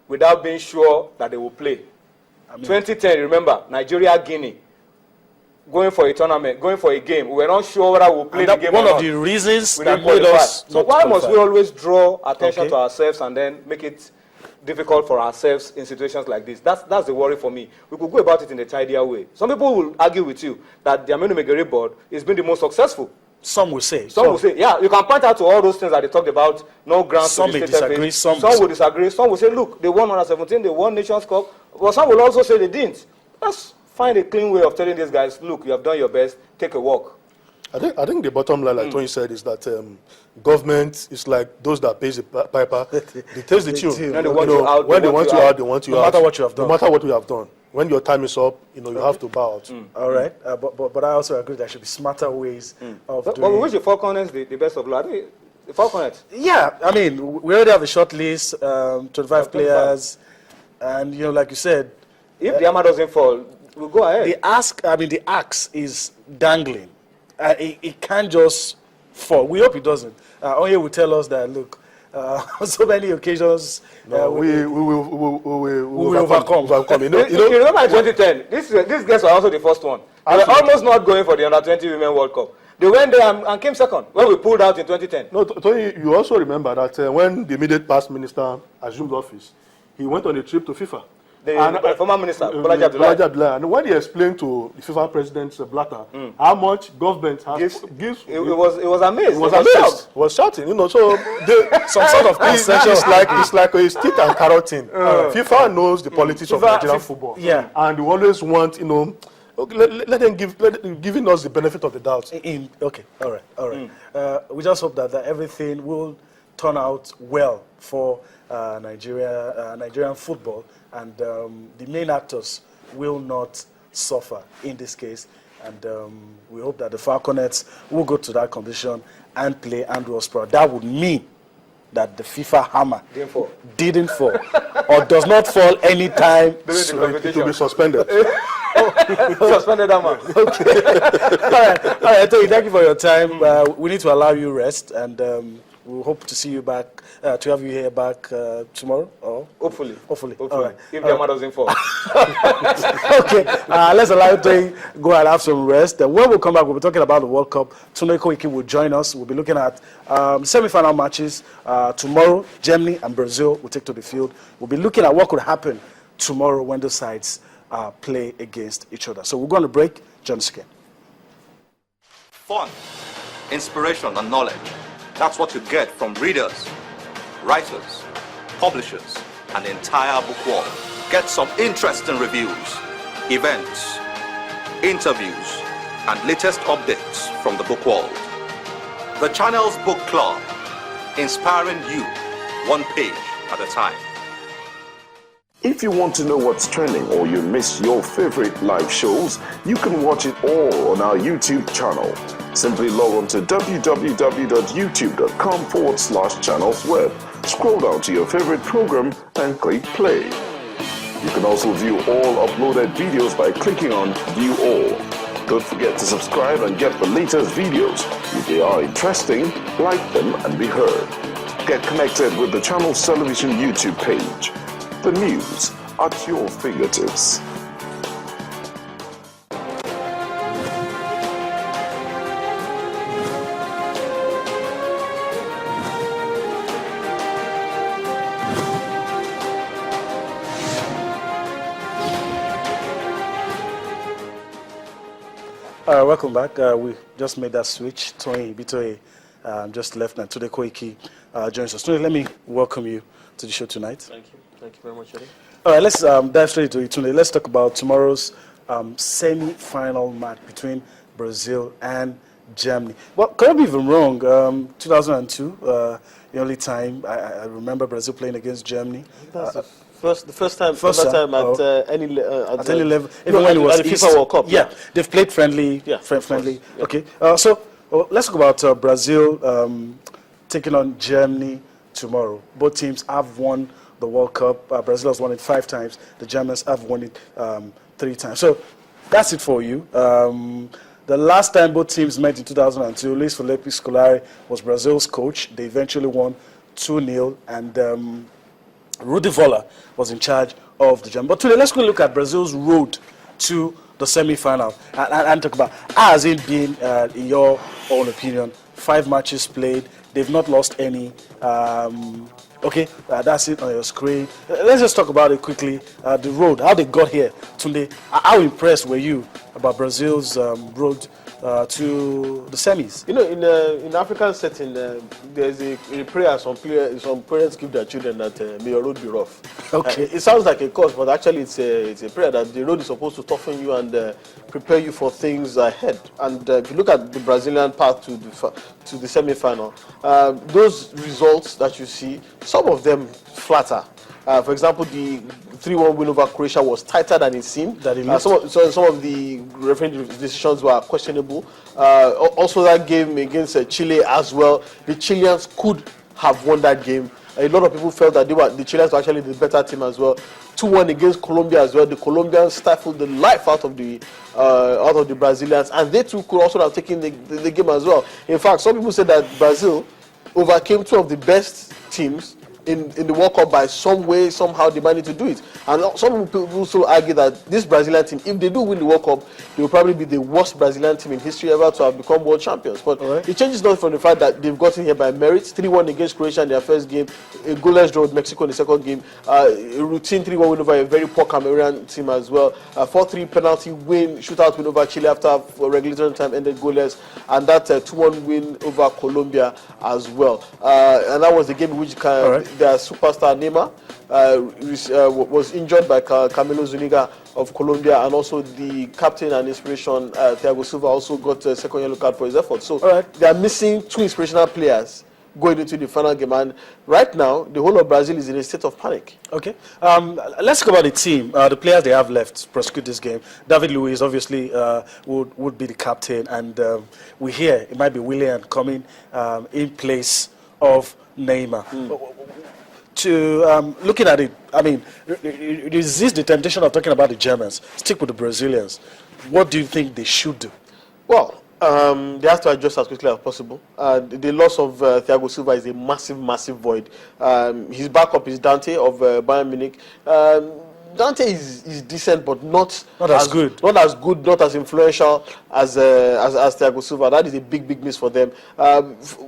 without being sure that they will play. 2010, remember, Nigeria, Guinea, going for a tournament, going for a game. We were not sure whether we'll play the game or not. One of the reasons that made us so why must we always draw attention to ourselves and then make it difficult for ourselves in situations like this? That's the worry for me. We could go about it in a tidier way. Some people will argue with you that the Aminu Megere board has been the most successful. Some will say. Some will say, yeah, you can point out to all those things that they talked about, no grounds some to may disagree, some will disagree. Some will say, look, they won under 17, they won Nations Cup. But some will also say they didn't. Let's find a clean way of telling these guys, look, you have done your best, take a walk. I think the bottom line, like Tony said, is that government is like those that pays the piper, they taste the tune. When they want you out, when they want you out, they want you out. No matter what you have done. No matter what you have done. When your time is up, you have to bow out. All right, but I also agree there should be smarter ways of doing. But we wish the Falconers the best of luck. I think the Falconers. Yeah, I mean, we already have a short list, 25 players, and like you said, if the hammer doesn't fall, we'll go ahead. The axe is dangling. It can't just fall. We hope it doesn't. Onye will tell us that, look, so many occasions we will overcome. You remember in 2010, these guys were also the first one. They were almost not going for the Under-20 Women World Cup. They went there and came second when we pulled out in 2010. No, Tony, you also remember that when the immediate past minister assumed office, he went on a trip to FIFA. The former minister, Bolaji Abdullahi. And when he explained to the FIFA president, Blatter, how much government gives it was amazed. He was shouting, so some sort of concession. It's like a stick and carrot thing. FIFA knows the politics of Nigerian football. Yeah. And we always want, let them giving us the benefit of the doubt. Okay, all right. We just hope that everything will turn out well for Nigerian football, and the main actors will not suffer in this case. And we hope that the Falconets will go to that condition and play Andrew Osprey. That would mean that the FIFA hammer didn't fall or does not fall anytime soon. It will be suspended. Suspended hammer. Okay. All right, Tony, thank you for your time. We need to allow you rest, and we hope to see you back, to have you here back tomorrow. Or Hopefully. All right. If the hammer doesn't fall. Okay. Let's allow you to go and have some rest. And when we come back, we'll be talking about the World Cup. Tunde Koiki will join us. We'll be looking at semi-final matches. Tomorrow, Germany and Brazil will take to the field. We'll be looking at what could happen tomorrow when the sides play against each other. So we're going to break. Join us again. Fun, inspiration, and knowledge. That's what you get from readers, writers, publishers, and the entire book world. Get some interesting reviews, events, interviews, and latest updates from the book world. The Channels Book Club, inspiring you one page at a time. If you want to know what's trending or you miss your favorite live shows, you can watch it all on our YouTube channel. Simply log on to www.youtube.com/channelsweb. Scroll down to your favorite program and click play. You can also view all uploaded videos by clicking on View All. Don't forget to subscribe and get the latest videos. If they are interesting, like them and be heard. Get connected with the Channels Television YouTube page. The news at your fingertips. Welcome back. We just made that switch. Tony Bitoye just left, and Tunde Koiki joins us. Tunde, let me welcome you to the show tonight. Thank you. Thank you very much, Eddie. All right, let's dive straight into it. Tunde, let's talk about tomorrow's semi-final match between Brazil and Germany. Well, could I be even wrong? 2002, the only time I remember Brazil playing against Germany. That's the first time at any level, even when it was the FIFA World Cup. Yeah, they've played friendly. Yeah, friendly. Yeah. Okay, so let's talk about Brazil taking on Germany tomorrow. Both teams have won the World Cup. Brazil has won it 5 times. The Germans have won it 3 times. So that's it for you. The last time both teams met in 2002, Luis Felipe Scolari was Brazil's coach. They eventually won 2-0, and Rudi Voller was in charge of the Germans. But today, let's go look at Brazil's road to the semi-final and talk about how has it been, in your own opinion. 5 matches played, they've not lost any. Okay, that's it on your screen. Let's just talk about it quickly. The road, how they got here. Tunde, how impressed were you about Brazil's road to the semis? You know, in African setting, there's a prayer some parents give their children that may your road be rough. Okay. It sounds like a curse, but actually it's a prayer that the road is supposed to toughen you and prepare you for things ahead. And if you look at the Brazilian path to the semi-final, those results that you see, some of them flatter. For example, the 3-1 win over Croatia was tighter than it seemed. Some of the referee decisions were questionable. Also, that game against Chile as well, the Chileans could have won that game. A lot of people felt that the Chileans were actually the better team as well. 2-1 against Colombia as well. The Colombians stifled the life out of the Brazilians, and they too could also have taken the game as well. In fact, some people said that Brazil overcame 2 of the best teams in the World Cup by some way, somehow they managed to do it. And some people also argue that this Brazilian team, if they do win the World Cup, they will probably be the worst Brazilian team in history ever to have become world champions. But it changes not from the fact that they've gotten here by merit. 3-1 against Croatia in their first game, a goalless draw with Mexico in the second game, a routine 3-1 win over a very poor Cameroonian team as well, a 4-3 penalty win, shootout win over Chile after regulatory time ended goalless, and that 2-1 win over Colombia as well. And that was the game in which their superstar Neymar was injured by Camilo Zuniga of Colombia, and also the captain and inspiration Thiago Silva also got a second yellow card for his efforts. So they are missing 2 inspirational players going into the final game, and right now the whole of Brazil is in a state of panic. Okay, let's talk about the team, the players they have left to prosecute this game. David Luiz obviously would be the captain, and we hear it might be Willian coming in place of Neymar. Looking at it, I mean, resist the temptation of talking about the Germans. Stick with the Brazilians. What do you think they should do? Well, they have to adjust as quickly as possible. The loss of Thiago Silva is a massive, massive void. His backup is Dante of Bayern Munich. Dante is decent, but not as good. Not as good, not as influential as Thiago Silva. That is a big, big miss for them.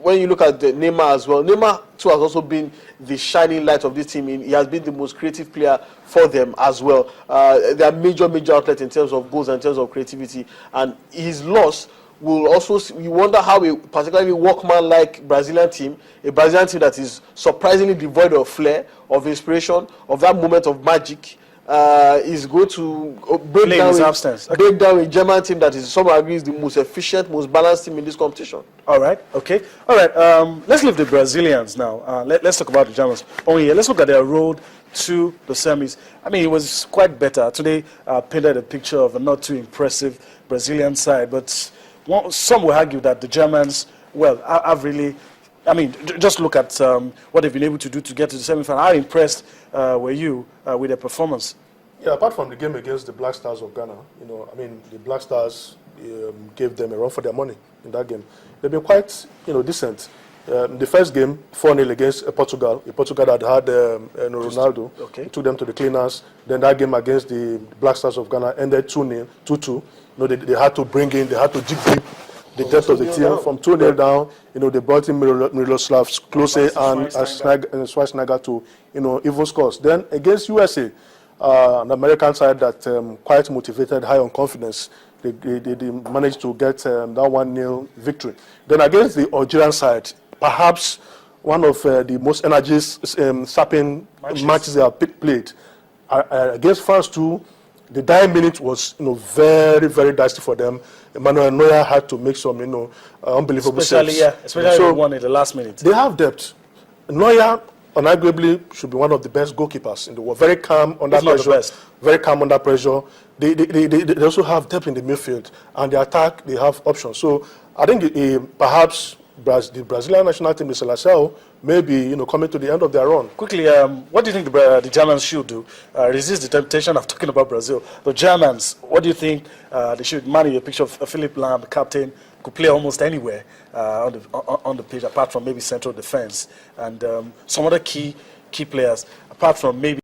When you look at Neymar as well, Neymar too has also been the shining light of this team. He has been the most creative player for them as well. They are major outlet in terms of goals and in terms of creativity. And his loss will also, you wonder how a particularly workman-like Brazilian team, a Brazilian team that is surprisingly devoid of flair, of inspiration, of that moment of magic, is going to break down a German team that is, some agree, is the most efficient, most balanced team in this competition. All right, okay. All right, let's leave the Brazilians now. Let's talk about the Germans. Let's look at their road to the semis. I mean, it was quite better. Today, painted a picture of a not too impressive Brazilian side, but some will argue that the Germans, well, have really, I mean, just look at what they've been able to do to get to the semi-final. How impressed were you with their performance? Yeah, apart from the game against the Black Stars of Ghana, I mean, the Black Stars gave them a run for their money in that game. They've been quite, decent. The first game, 4-0 against Portugal. Portugal that had Ronaldo. Okay. He took them to the cleaners. Then that game against the Black Stars of Ghana ended 2-2. They had to bring in, they had to dig deep the depth of the team from 2-0 down. They brought in Miroslav Klose and Schweinsteiger to, even scores. Then against USA, an American side that quite motivated, high on confidence, they managed to get that 1-0 victory. Then against the Algerian side, perhaps one of the most energy-sapping matches they have played. Against France too, the dying minute was, very, very dicey for them. Manuel Neuer had to make some, unbelievable saves. Especially one in the last minute. They have depth. Neuer, unarguably, should be one of the best goalkeepers in the world. Very calm under pressure. Very calm under pressure. They also have depth in the midfield, and the attack they have options. So I think perhaps the Brazilian national team, the Seleção, may be coming to the end of their run. Quickly, what do you think the Germans should do? Resist the temptation of talking about Brazil. The Germans, what do you think they should manage? A picture of Philipp Lahm, the captain, could play almost anywhere on the pitch, apart from maybe central defense and some other key players. apart from maybe